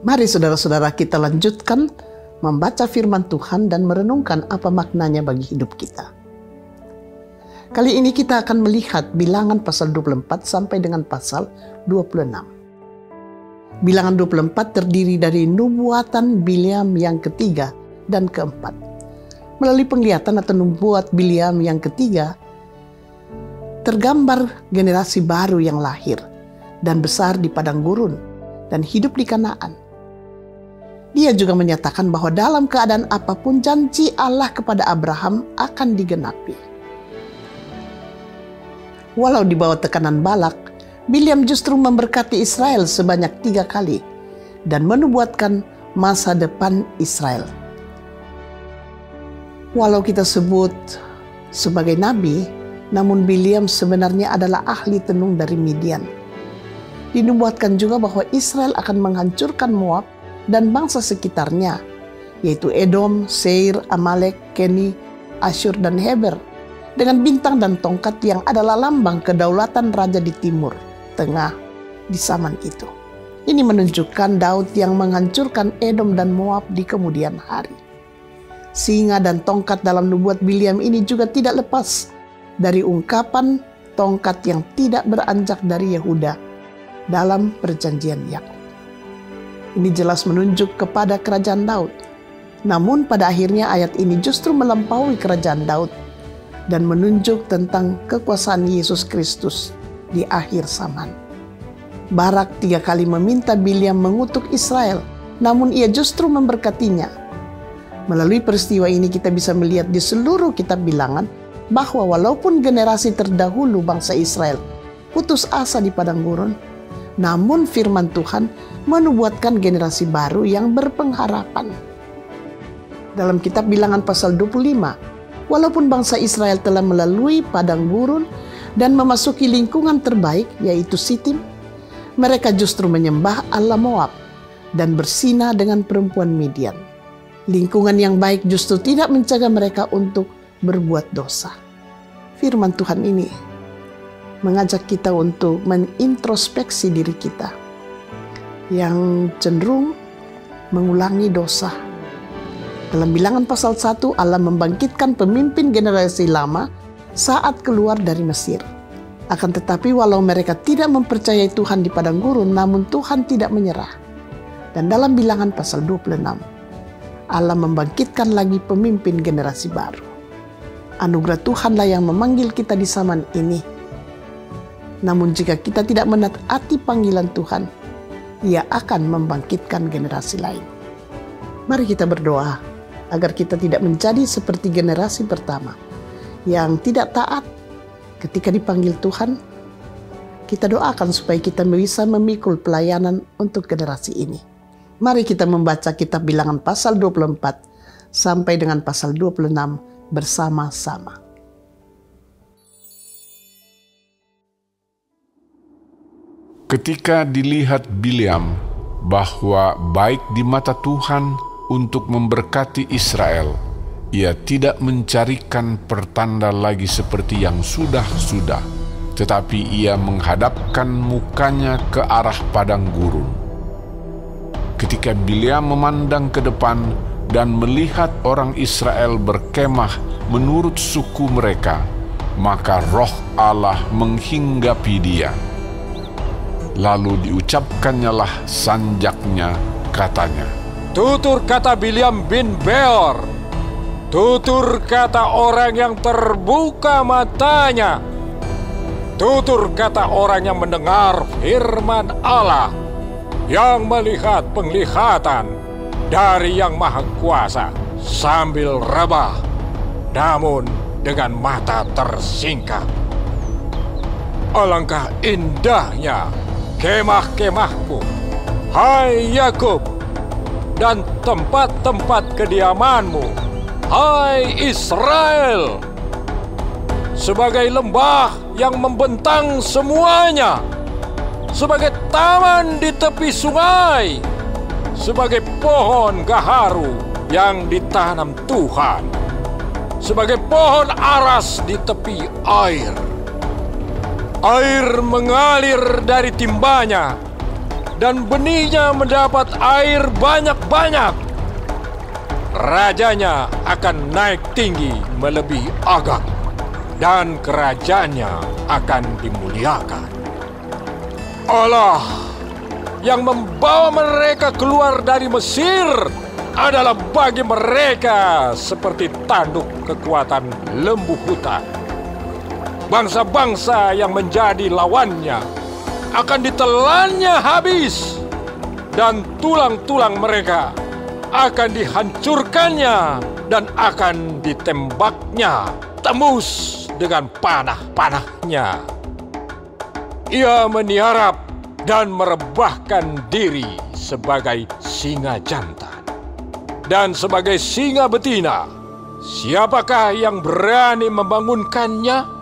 Mari saudara-saudara kita lanjutkan membaca firman Tuhan dan merenungkan apa maknanya bagi hidup kita. Kali ini kita akan melihat Bilangan pasal 24 sampai dengan pasal 26. Bilangan 24 terdiri dari nubuatan Bileam yang ketiga dan keempat. Melalui penglihatan atau nubuat Bileam yang ketiga, tergambar generasi baru yang lahir dan besar di padang gurun dan hidup di Kanaan. Dia juga menyatakan bahwa dalam keadaan apapun janji Allah kepada Abraham akan digenapi. Walau di bawah tekanan Balak, Bileam justru memberkati Israel sebanyak 3 kali dan menubuatkan masa depan Israel. Walau kita sebut sebagai nabi, namun Bileam sebenarnya adalah ahli tenung dari Midian. Dinubuatkan juga bahwa Israel akan menghancurkan Moab dan bangsa sekitarnya, yaitu Edom, Seir, Amalek, Keni, Asyur, dan Heber, dengan bintang dan tongkat yang adalah lambang kedaulatan raja di timur, tengah, di zaman itu. Ini menunjukkan Daud yang menghancurkan Edom dan Moab di kemudian hari. Singa dan tongkat dalam nubuat Bileam ini juga tidak lepas dari ungkapan tongkat yang tidak beranjak dari Yehuda dalam perjanjian Yakub. Ini jelas menunjuk kepada kerajaan Daud. Namun pada akhirnya ayat ini justru melampaui kerajaan Daud dan menunjuk tentang kekuasaan Yesus Kristus di akhir zaman. Barak 3 kali meminta Bileam mengutuk Israel, namun ia justru memberkatinya. Melalui peristiwa ini kita bisa melihat di seluruh kitab Bilangan bahwa walaupun generasi terdahulu bangsa Israel putus asa di padang gurun, namun firman Tuhan menubuatkan generasi baru yang berpengharapan. Dalam kitab Bilangan pasal 25, walaupun bangsa Israel telah melalui padang gurun dan memasuki lingkungan terbaik, yaitu Sitim, mereka justru menyembah Allah Moab dan berzina dengan perempuan Midian. Lingkungan yang baik justru tidak mencegah mereka untuk berbuat dosa. Firman Tuhan ini mengajak kita untuk menintrospeksi diri kita yang cenderung mengulangi dosa. Dalam Bilangan pasal 1, Allah membangkitkan pemimpin generasi lama saat keluar dari Mesir. Akan tetapi walau mereka tidak mempercayai Tuhan di padang gurun, namun Tuhan tidak menyerah. Dan dalam Bilangan pasal 26, Allah membangkitkan lagi pemimpin generasi baru. Anugerah Tuhanlah yang memanggil kita di zaman ini. Namun jika kita tidak menaati panggilan Tuhan, Ia akan membangkitkan generasi lain. Mari kita berdoa agar kita tidak menjadi seperti generasi pertama yang tidak taat ketika dipanggil Tuhan. Kita doakan supaya kita bisa memikul pelayanan untuk generasi ini. Mari kita membaca kitab Bilangan pasal 24 sampai dengan pasal 26 bersama-sama. Ketika dilihat Bileam bahwa baik di mata Tuhan untuk memberkati Israel, ia tidak mencarikan pertanda lagi seperti yang sudah-sudah, tetapi ia menghadapkan mukanya ke arah padang gurun. Ketika Bileam memandang ke depan dan melihat orang Israel berkemah menurut suku mereka, maka roh Allah menghinggapi dia. Lalu diucapkannyalah sanjaknya, katanya, "Tutur kata Bileam bin Beor, tutur kata orang yang terbuka matanya, tutur kata orang yang mendengar firman Allah, yang melihat penglihatan dari Yang Maha Kuasa sambil rebah, namun dengan mata tersingkap. Alangkah indahnya kemah-kemahmu, hai Yakub, dan tempat-tempat kediamanmu, hai Israel, sebagai lembah yang membentang semuanya, sebagai taman di tepi sungai, sebagai pohon gaharu yang ditanam Tuhan, sebagai pohon aras di tepi air. Air mengalir dari timbanya, dan benihnya mendapat air banyak-banyak. Rajanya akan naik tinggi melebihi Agag, dan kerajaannya akan dimuliakan. Allah yang membawa mereka keluar dari Mesir adalah bagi mereka seperti tanduk kekuatan lembu hutan. Bangsa-bangsa yang menjadi lawannya akan ditelannya habis, dan tulang-tulang mereka akan dihancurkannya dan akan ditembaknya tembus dengan panah-panahnya. Ia meniarap dan merebahkan diri sebagai singa jantan dan sebagai singa betina. Siapakah yang berani membangunkannya?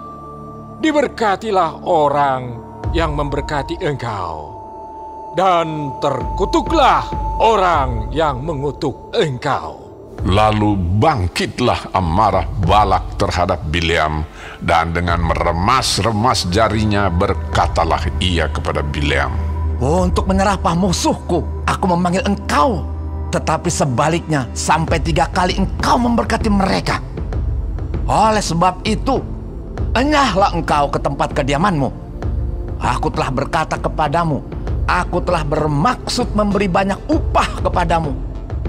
Diberkatilah orang yang memberkati engkau, dan terkutuklah orang yang mengutuk engkau. Lalu bangkitlah amarah Balak terhadap Bileam, dan dengan meremas-remas jarinya berkatalah ia kepada Bileam, "Untuk menyerapah musuhku, aku memanggil engkau. Tetapi sebaliknya, sampai 3 kali engkau memberkati mereka. Oleh sebab itu, enyahlah engkau ke tempat kediamanmu. Aku telah berkata kepadamu, aku telah bermaksud memberi banyak upah kepadamu,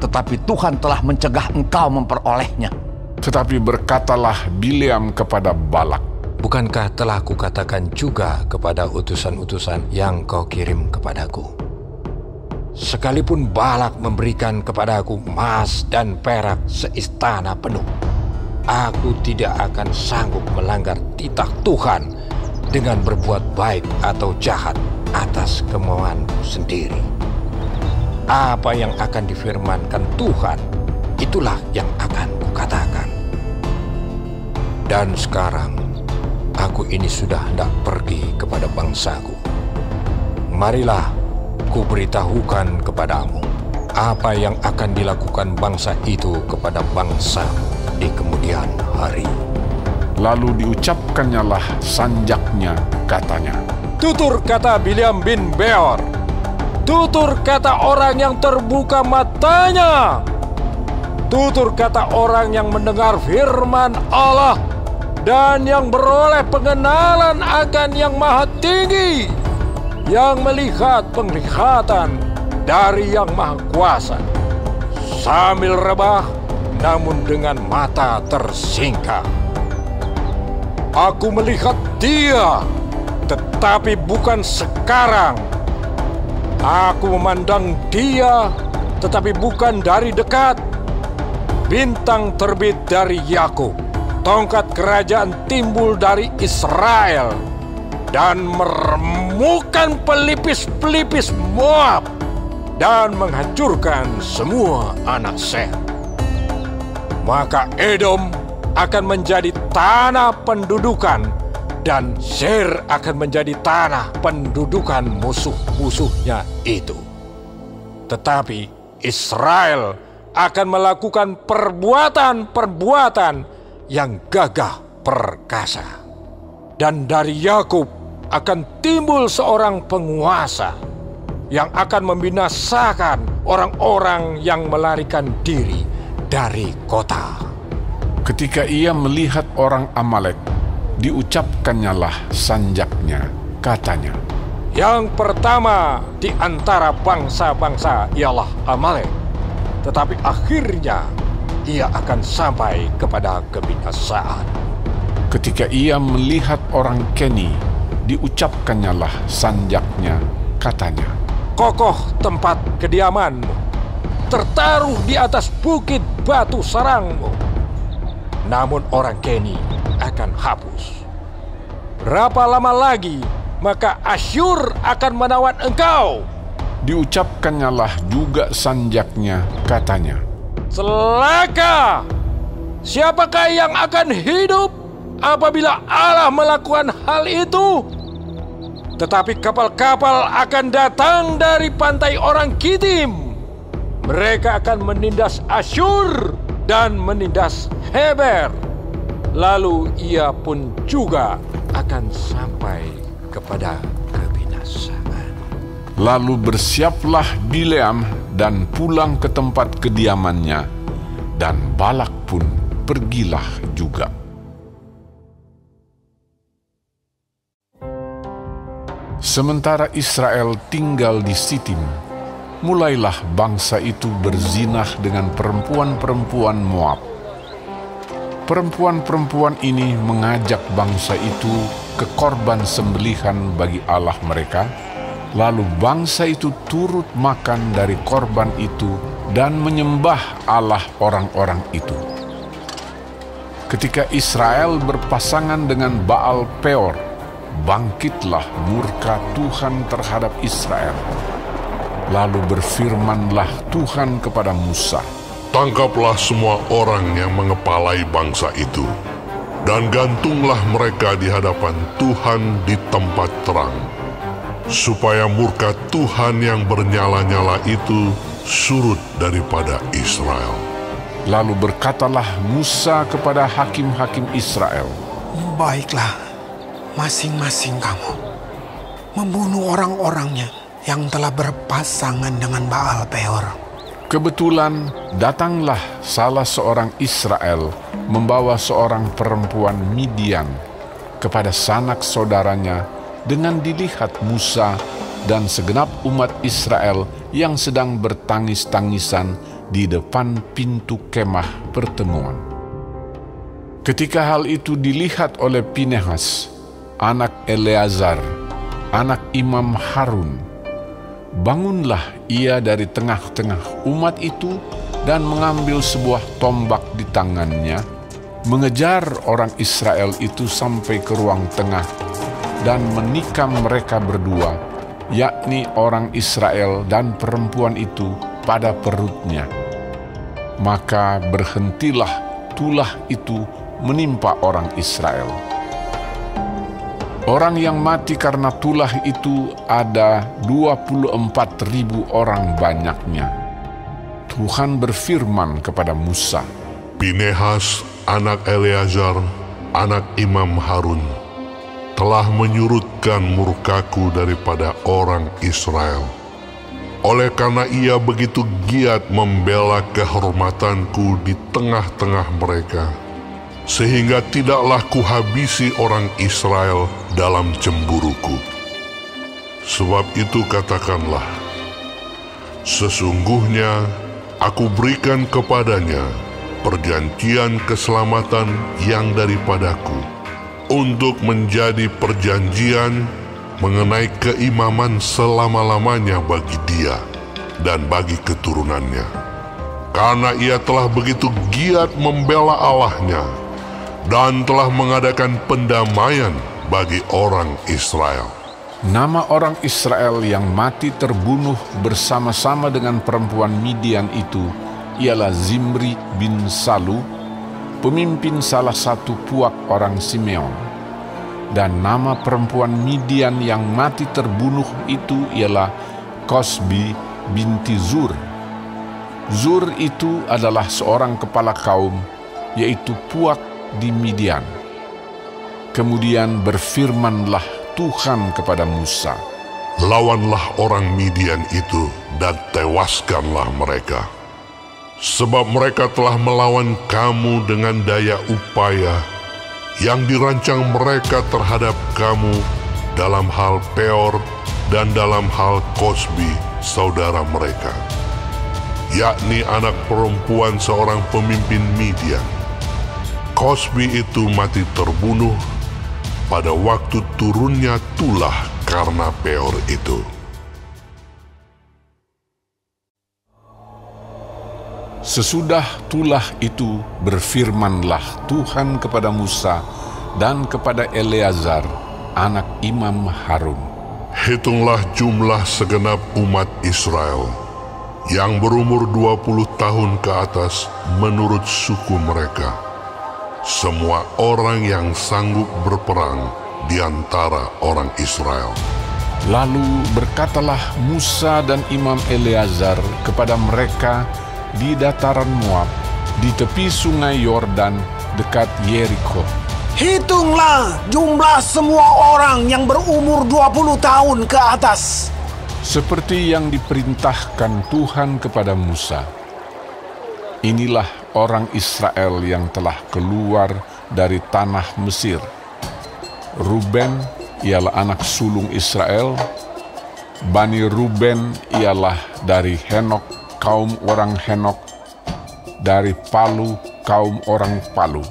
tetapi Tuhan telah mencegah engkau memperolehnya." Tetapi berkatalah Bileam kepada Balak, "Bukankah telah kukatakan juga kepada utusan-utusan yang kau kirim kepadaku? Sekalipun Balak memberikan kepadaku emas dan perak seistana penuh, aku tidak akan sanggup melanggar titah Tuhan dengan berbuat baik atau jahat atas kemauanku sendiri. Apa yang akan difirmankan Tuhan, itulah yang akan kukatakan. Dan sekarang, aku ini sudah hendak pergi kepada bangsaku. Marilah, kuberitahukan kepadamu apa yang akan dilakukan bangsa itu kepada bangsa di kemudian hari." Lalu diucapkannyalah sanjaknya, katanya, Tutur kata Bileam bin Beor, tutur kata orang yang terbuka matanya, tutur kata orang yang mendengar firman Allah dan yang beroleh pengenalan akan Yang Maha Tinggi, yang melihat penglihatan dari Yang Maha Kuasa, sambil rebah namun dengan mata tersingkap. Aku melihat dia, tetapi bukan sekarang. Aku memandang dia, tetapi bukan dari dekat. Bintang terbit dari Yakub, tongkat kerajaan timbul dari Israel, dan meremukkan pelipis-pelipis Moab, dan menghancurkan semua anak Sem. Maka Edom akan menjadi tanah pendudukan, dan Seir akan menjadi tanah pendudukan musuh-musuhnya itu. Tetapi Israel akan melakukan perbuatan-perbuatan yang gagah perkasa. Dan dari Yakub akan timbul seorang penguasa yang akan membinasakan orang-orang yang melarikan diri dari kota. Ketika ia melihat orang Amalek, diucapkannyalah sanjaknya, katanya, Yang pertama di antara bangsa-bangsa ialah Amalek, tetapi akhirnya ia akan sampai kepada kebinasaan. Ketika ia melihat orang Keni, diucapkannyalah sanjaknya, katanya, Kokoh tempat kediamanmu, tertaruh di atas bukit batu sarangmu. Namun orang Keni akan hapus. Berapa lama lagi maka Asyur akan menawan engkau? Diucapkannyalah juga sanjaknya, katanya, Celaka! Siapakah yang akan hidup apabila Allah melakukan hal itu? Tetapi kapal-kapal akan datang dari pantai orang Kitim. Mereka akan menindas Asyur dan menindas Heber. Lalu ia pun juga akan sampai kepada kebinasaan. Lalu bersiaplah Bileam dan pulang ke tempat kediamannya, dan Balak pun pergilah juga. Sementara Israel tinggal di Sitim, mulailah bangsa itu berzinah dengan perempuan-perempuan Moab. Perempuan-perempuan ini mengajak bangsa itu ke korban sembelihan bagi Allah mereka, lalu bangsa itu turut makan dari korban itu dan menyembah Allah orang-orang itu. Ketika Israel berpasangan dengan Baal Peor, bangkitlah murka Tuhan terhadap Israel. Lalu berfirmanlah Tuhan kepada Musa, "Tangkaplah semua orang yang mengepalai bangsa itu, dan gantunglah mereka di hadapan Tuhan di tempat terang, supaya murka Tuhan yang bernyala-nyala itu surut daripada Israel." Lalu berkatalah Musa kepada hakim-hakim Israel, "Baiklah, masing-masing kamu membunuh orang-orangnya yang telah berpasangan dengan Baal Peor." Kebetulan datanglah salah seorang Israel membawa seorang perempuan Midian kepada sanak saudaranya dengan dilihat Musa dan segenap umat Israel yang sedang bertangis-tangisan di depan pintu kemah pertemuan. Ketika hal itu dilihat oleh Pinehas, anak Eleazar, anak Imam Harun, bangunlah ia dari tengah-tengah umat itu dan mengambil sebuah tombak di tangannya, mengejar orang Israel itu sampai ke ruang tengah dan menikam mereka berdua, yakni orang Israel dan perempuan itu pada perutnya. Maka berhentilah tulah itu menimpa orang Israel. Orang yang mati karena tulah itu ada 24.000 orang banyaknya. Tuhan berfirman kepada Musa, "Pinehas, anak Eleazar, anak Imam Harun, telah menyurutkan murkaku daripada orang Israel. Oleh karena ia begitu giat membela kehormatanku di tengah-tengah mereka, sehingga tidaklah kuhabisi orang Israel dalam cemburuku. Sebab itu katakanlah, sesungguhnya aku berikan kepadanya perjanjian keselamatan yang daripadaku, untuk menjadi perjanjian mengenai keimaman selama-lamanya bagi dia dan bagi keturunannya. Karena ia telah begitu giat membela Allahnya dan telah mengadakan pendamaian bagi orang Israel." nama orang Israel yang mati terbunuh bersama-sama dengan perempuan Midian itu ialah Zimri bin Salu, pemimpin salah satu puak orang Simeon. Dan nama perempuan Midian yang mati terbunuh itu ialah Kosbi binti Zur. Zur itu adalah seorang kepala kaum, yaitu puak di Midian. Kemudian berfirmanlah Tuhan kepada Musa, "Lawanlah orang Midian itu dan tewaskanlah mereka. Sebab mereka telah melawan kamu dengan daya upaya yang dirancang mereka terhadap kamu dalam hal Peor dan dalam hal Kosbi saudara mereka, yakni anak perempuan seorang pemimpin Midian. Kosbi itu mati terbunuh pada waktu turunnya tulah karena Peor itu." Sesudah tulah itu berfirmanlah Tuhan kepada Musa dan kepada Eleazar, anak Imam Harun, "Hitunglah jumlah segenap umat Israel yang berumur 20 tahun ke atas menurut suku mereka, semua orang yang sanggup berperang di antara orang Israel." Lalu berkatalah Musa dan Imam Eleazar kepada mereka di dataran Moab, di tepi sungai Yordan dekat Yeriko, "Hitunglah jumlah semua orang yang berumur 20 tahun ke atas." Seperti yang diperintahkan Tuhan kepada Musa, inilah orang Israel yang telah keluar dari tanah Mesir. Ruben ialah anak sulung Israel. Bani Ruben ialah dari Henok, kaum orang Henok. Dari Palu, kaum orang Palu.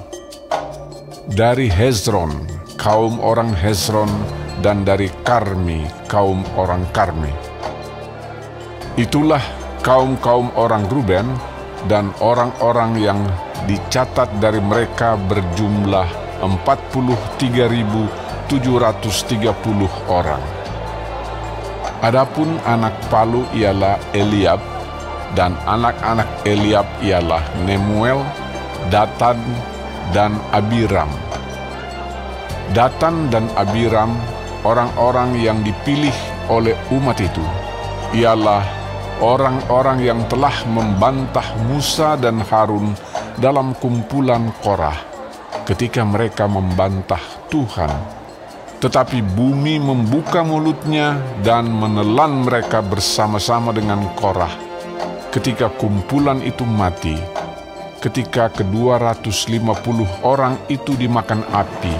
Dari Hezron, kaum orang Hezron. Dan dari Karmi, kaum orang Karmi. Itulah kaum-kaum orang Ruben, dan orang-orang yang dicatat dari mereka berjumlah 43.730 orang. Adapun anak Palu ialah Eliab, dan anak-anak Eliab ialah Nemuel, Datan, dan Abiram. Datan dan Abiram, orang-orang yang dipilih oleh umat itu, ialah orang-orang yang telah membantah Musa dan Harun dalam kumpulan Korah ketika mereka membantah Tuhan. Tetapi bumi membuka mulutnya dan menelan mereka bersama-sama dengan Korah ketika kumpulan itu mati, ketika ke-250 orang itu dimakan api,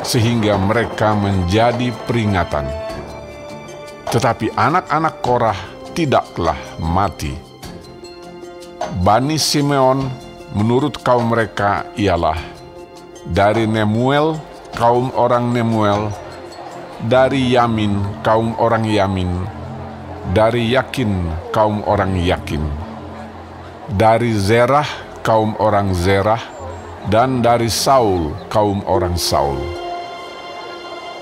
sehingga mereka menjadi peringatan. Tetapi anak-anak Korah tidaklah mati. Bani Simeon menurut kaum mereka ialah dari Nemuel, kaum orang Nemuel, dari Yamin, kaum orang Yamin, dari Yakin, kaum orang Yakin, dari Zerah, kaum orang Zerah, dan dari Saul, kaum orang Saul.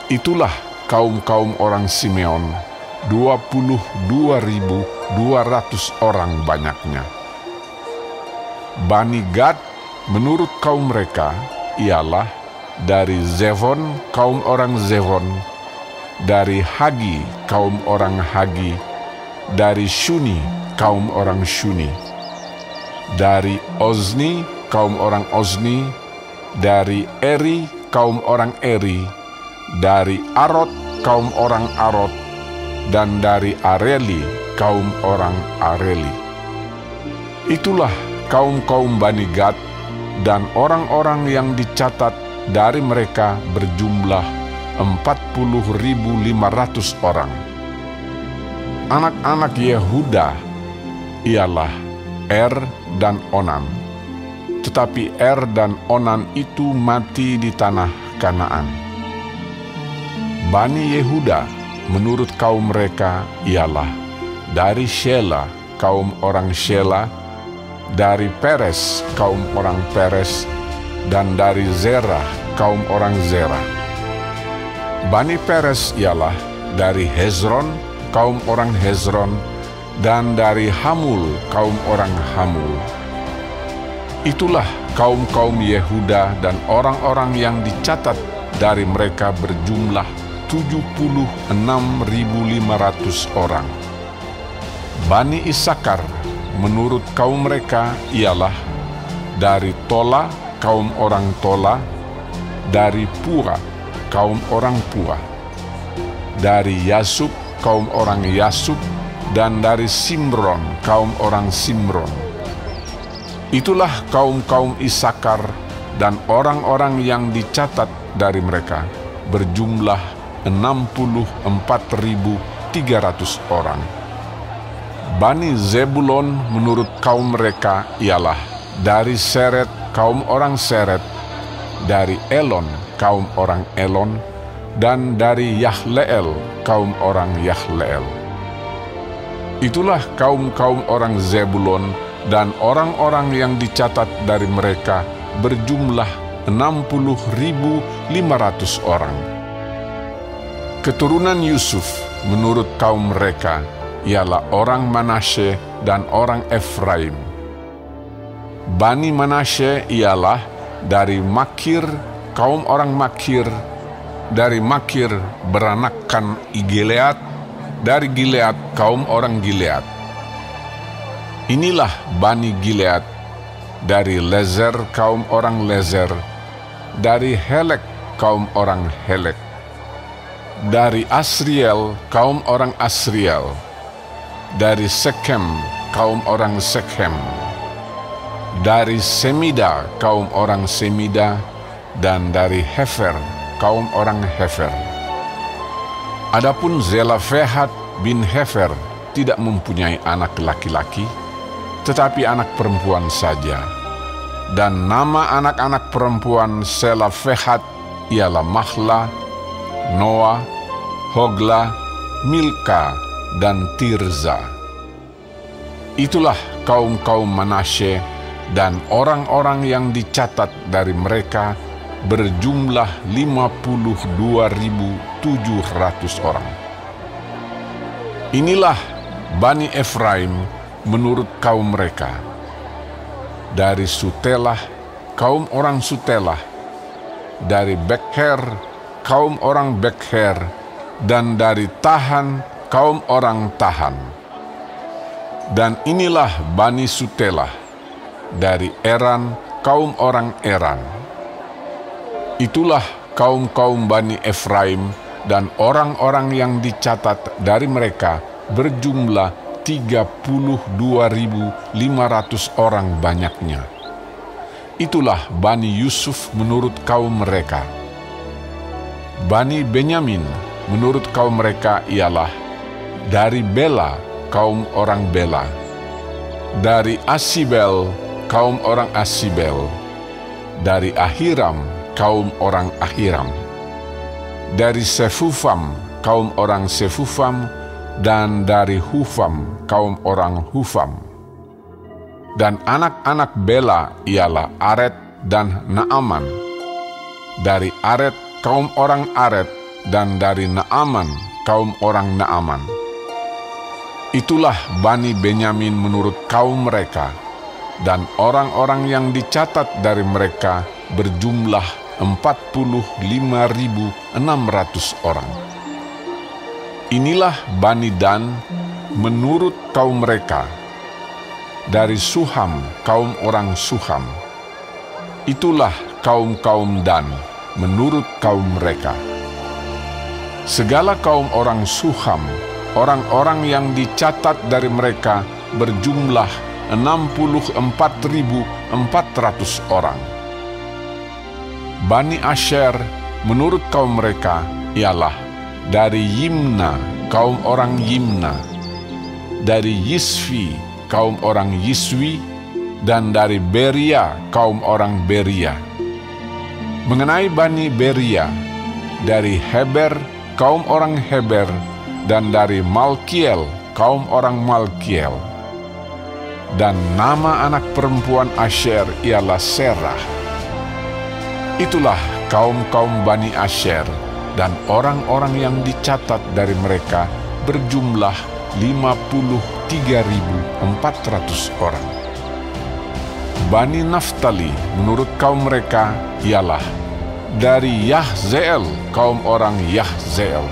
Itulah kaum-kaum orang Simeon, 22.200 orang banyaknya. Bani Gad menurut kaum mereka ialah dari Zevon, kaum orang Zevon, dari Hagi, kaum orang Hagi, dari Shuni, kaum orang Shuni, dari Ozni, kaum orang Ozni, dari Eri, kaum orang Eri, dari Arod, kaum orang Arod, dan dari Areli, kaum orang Areli. Itulah kaum-kaum Bani Gad, dan orang-orang yang dicatat dari mereka berjumlah 40.500 orang. Anak-anak Yehuda ialah Er dan Onan, tetapi Er dan Onan itu mati di tanah Kanaan. Bani Yehuda menurut kaum mereka ialah dari Shela, kaum orang Shela, dari Peres, kaum orang Peres, dan dari Zerah, kaum orang Zerah. Bani Peres ialah dari Hezron, kaum orang Hezron, dan dari Hamul, kaum orang Hamul. Itulah kaum-kaum Yehuda, dan orang-orang yang dicatat dari mereka berjumlah 76.500 orang. Bani Isakar menurut kaum mereka ialah dari Tola, kaum orang Tola, dari Pura, kaum orang Pura, dari Yasub, kaum orang Yasub, dan dari Simron, kaum orang Simron. Itulah kaum-kaum Isakar, dan orang-orang yang dicatat dari mereka berjumlah 64.300 orang. Bani Zebulon menurut kaum mereka ialah dari Seret, kaum orang Seret, dari Elon, kaum orang Elon, dan dari Yahleel, kaum orang Yahleel. Itulah kaum-kaum orang Zebulon, dan orang-orang yang dicatat dari mereka berjumlah 60.500 orang. Keturunan Yusuf menurut kaum mereka ialah orang Manasye dan orang Efraim. Bani Manasye ialah dari Makir, kaum orang Makir, dari Makir beranakkan Gilead, dari Gilead kaum orang Gilead. Inilah Bani Gilead, dari Lezer kaum orang Lezer, dari Helek kaum orang Helek, Dari Asriel, kaum orang Asriel. Dari Sekhem, kaum orang Sekhem. Dari Semida, kaum orang Semida. Dan dari Hefer, kaum orang Hefer. Adapun Zelafehad bin Hefer tidak mempunyai anak laki-laki, tetapi anak perempuan saja. Dan nama anak-anak perempuan Zelafehad ialah Mahla, Noah, Hogla, Milka, dan Tirza. Itulah kaum-kaum Manasye, dan orang-orang yang dicatat dari mereka berjumlah 52.700 orang. Inilah Bani Efraim menurut kaum mereka. Dari Sutelah, kaum orang Sutelah. Dari Bekher, kaum orang Bekher. Dan dari Tahan, kaum orang Tahan. Dan inilah Bani Sutelah. Dari Eran, kaum orang Eran. Itulah kaum-kaum Bani Efraim, dan orang-orang yang dicatat dari mereka berjumlah 32.500 orang banyaknya. Itulah Bani Yusuf menurut kaum mereka. Bani Benyamin menurut kaum mereka ialah dari Bela, kaum orang Bela. Dari Asibel, kaum orang Asibel. Dari Ahiram, kaum orang Ahiram. Dari Sefufam, kaum orang Sefufam. Dan dari Hufam, kaum orang Hufam. Dan anak-anak Bela ialah Aret dan Naaman. Dari Aret, kaum orang Aret. Dan dari Naaman, kaum orang Naaman. Itulah Bani Benyamin menurut kaum mereka. Dan orang-orang yang dicatat dari mereka berjumlah 45.600 orang. Inilah Bani Dan menurut kaum mereka. Dari Suham, kaum orang Suham. Itulah kaum-kaum Dan menurut kaum mereka. Segala kaum orang Suham, orang-orang yang dicatat dari mereka berjumlah 64.400 orang. Bani Asher menurut kaum mereka ialah dari Yimna, kaum orang Yimna. Dari Yisvi, kaum orang Yiswi. Dan dari Beria, kaum orang Beria. Mengenai Bani Beria, dari Heber, kaum orang Heber. Dan dari Malkiel, kaum orang Malkiel. Dan nama anak perempuan Asher ialah Serah. Itulah kaum-kaum Bani Asher, dan orang-orang yang dicatat dari mereka berjumlah 53.400 orang. Bani Naftali menurut kaum mereka ialah dari Yahzeel, kaum orang Yahzeel.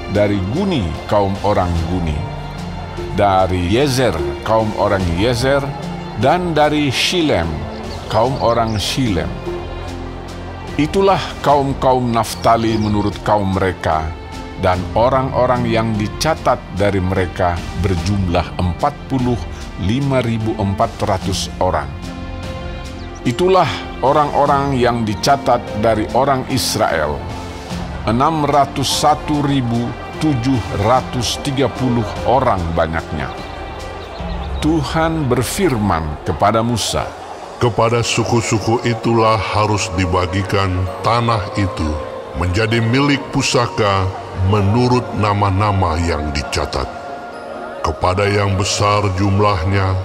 Dari Guni, kaum orang Guni. Dari Yezer, kaum orang Yezer. Dan dari Shilem, kaum orang Shilem. Itulah kaum-kaum Naftali menurut kaum mereka, dan orang-orang yang dicatat dari mereka berjumlah 45.400 orang. Itulah orang-orang yang dicatat dari orang Israel, 601.730 orang banyaknya. Tuhan berfirman kepada Musa, kepada suku-suku itulah harus dibagikan tanah itu menjadi milik pusaka menurut nama-nama yang dicatat. Kepada yang besar jumlahnya,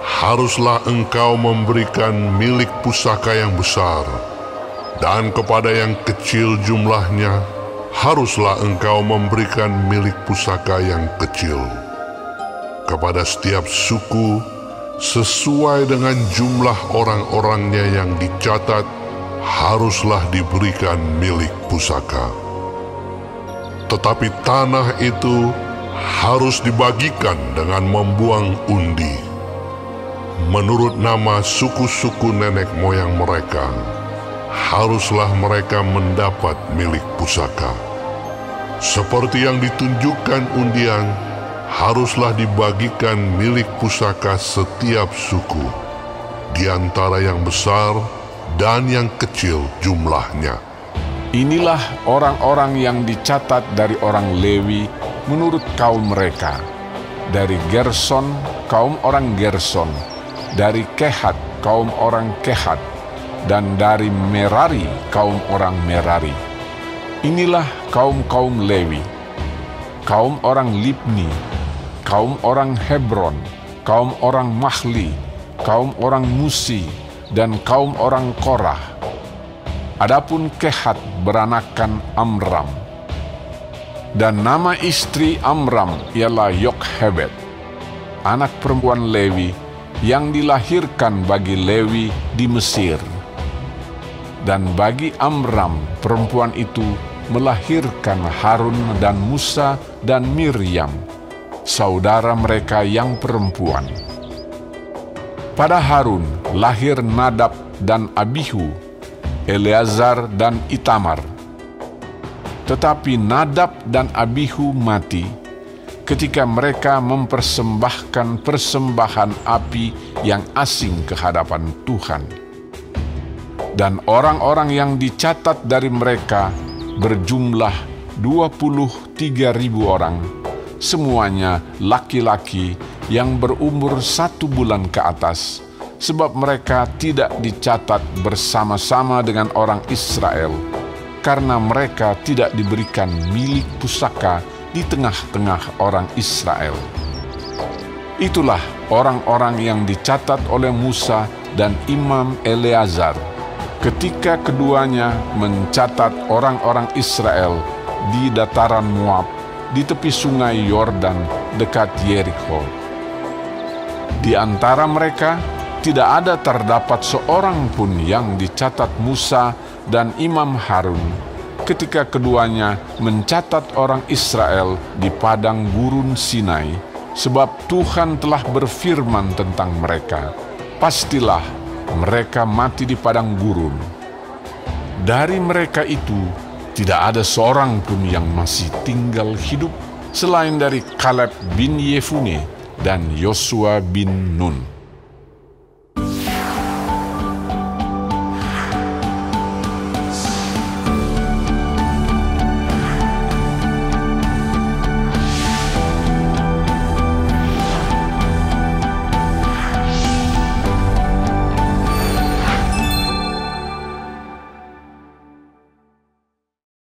haruslah engkau memberikan milik pusaka yang besar. Dan kepada yang kecil jumlahnya, haruslah engkau memberikan milik pusaka yang kecil. Kepada setiap suku, sesuai dengan jumlah orang-orangnya yang dicatat, haruslah diberikan milik pusaka. Tetapi tanah itu harus dibagikan dengan membuang undi. Menurut nama suku-suku nenek moyang mereka, haruslah mereka mendapat milik pusaka. Seperti yang ditunjukkan undian, haruslah dibagikan milik pusaka setiap suku, di antara yang besar dan yang kecil jumlahnya. Inilah orang-orang yang dicatat dari orang Lewi menurut kaum mereka. Dari Gerson, kaum orang Gerson. Dari Kehat, kaum orang Kehat. Dan dari Merari, kaum orang Merari. Inilah kaum-kaum Lewi. Kaum orang Libni, kaum orang Hebron, kaum orang Mahli, kaum orang Musi, dan kaum orang Korah. Adapun Kehat beranakan Amram. Dan nama istri Amram ialah Yokhebed, anak perempuan Lewi yang dilahirkan bagi Lewi di Mesir. Dan bagi Amram perempuan itu melahirkan Harun dan Musa dan Miriam, saudara mereka yang perempuan. Pada Harun lahir Nadab dan Abihu, Eleazar dan Itamar. Tetapi Nadab dan Abihu mati ketika mereka mempersembahkan persembahan api yang asing ke hadapan Tuhan. Dan orang-orang yang dicatat dari mereka berjumlah 23.000 orang, semuanya laki-laki yang berumur 1 bulan ke atas, sebab mereka tidak dicatat bersama-sama dengan orang Israel, karena mereka tidak diberikan milik pusaka di tengah-tengah orang Israel. Itulah orang-orang yang dicatat oleh Musa dan Imam Eleazar, ketika keduanya mencatat orang-orang Israel di dataran Moab, di tepi sungai Yordan dekat Yeriko. Di antara mereka tidak ada terdapat seorang pun yang dicatat Musa dan Imam Harun ketika keduanya mencatat orang Israel di padang gurun Sinai, sebab Tuhan telah berfirman tentang mereka, pastilah mereka mati di padang gurun. Dari mereka itu tidak ada seorang pun yang masih tinggal hidup selain dari Kaleb bin Yefune dan Yosua bin Nun.